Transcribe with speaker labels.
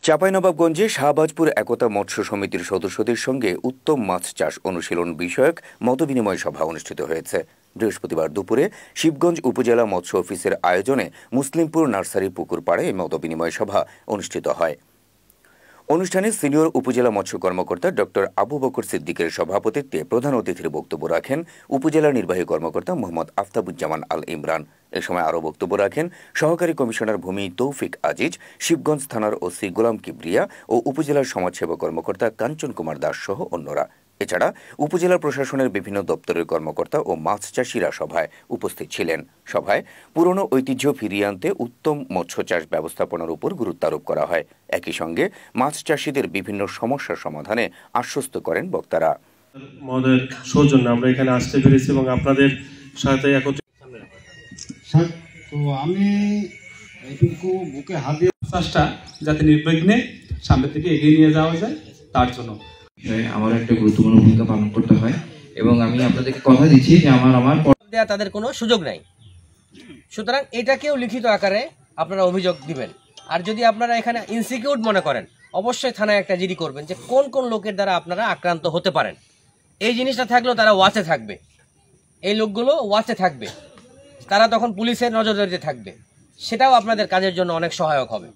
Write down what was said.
Speaker 1: চাঁপাইনবাবগঞ্জে শাহবাজপুর একতা মৎস্য সমিতির সদস্যদের সঙ্গে উত্তম মাছ চাষ অনুশীলন বিষয়ক মতবিনিময় সভা অনুষ্ঠিত হয়েছে। বৃহস্পতিবার দুপুরে শিবগঞ্জ উপজেলা মৎস্য অফিসের আয়োজনে মুসলিমপুর নার্সারি পুকুরপাড়ে এই মতবিনিময় সভা অনুষ্ঠিত হয়। অনুষ্ঠানে সিনিয়র উপজেলা মৎস্য কর্মকর্তা ডক্টর আবু বকর সিদ্দিকের সভাপতিত্বে প্রধান অতিথির বক্তব্য রাখেন উপজেলা নির্বাহী কর্মকর্তা মোহাম্মদ আফতাবুজ্জামান আল ইমরান। এ সময় আরও বক্তব্য রাখেন সহকারী কমিশনার ভূমি তৌফিক আজিজ, শিবগঞ্জ থানার ওসি গোলাম কিবরিয়া ও উপজেলার সমাজসেবা কর্মকর্তা কাঞ্চন কুমার দাস সহ অন্যরা। এছাড়া উপজেলা প্রশাসনের বিভিন্ন দপ্তরের কর্মকর্তা ও মাছ চাষিরা সভায় উপস্থিত ছিলেন। সভায় পুরনো ঐতিহ্য ফিরিয়ে আনতে উত্তম মৎস্য চাষ ব্যবস্থাপনার উপর গুরুত্ব আরোপ করা হয়। একই সঙ্গে মাছ চাষিদের বিভিন্ন সমস্যার সমাধানে আশ্বস্ত করেন বক্তারা।
Speaker 2: মহোদয়ের সৌজন্যে আমরা এখানে আসতে পেরেছি এবং আপনাদের সাথে
Speaker 3: তো আমি এইটুকু বুকে হাত দিয়ে
Speaker 4: চাষটা যাতে নির্বিঘ্নে সামনের দিকে এগিয়ে নিয়ে যাওয়া যায় তার জন্য
Speaker 5: আমার একটা গুরুত্বপূর্ণ ভূমিকা পালন করতে হয় এবং আমি আপনাদেরকে কথা দিচ্ছি যে আমার
Speaker 6: দেওয়া তাদের কোনো সুযোগ নাই। সুতরাং এটাকেও লিখিত আকারে আপনারা অভিযোগ দিবেন। আর যদি আপনারা এখানে ইনসিকিউর মনে করেন অবশ্যই থানায় একটা জিডি করবেন যে কোন কোন লোকের দ্বারা আপনারা আক্রান্ত হতে পারেন। এই জিনিসটা থাকলেও তারা ওয়াচে থাকবে, এই লোকগুলো ওয়াচে থাকবে, তারা তখন পুলিশের নজরদারিতে থাকবে, সেটাও আপনাদের কাজের জন্য অনেক সহায়ক হবে।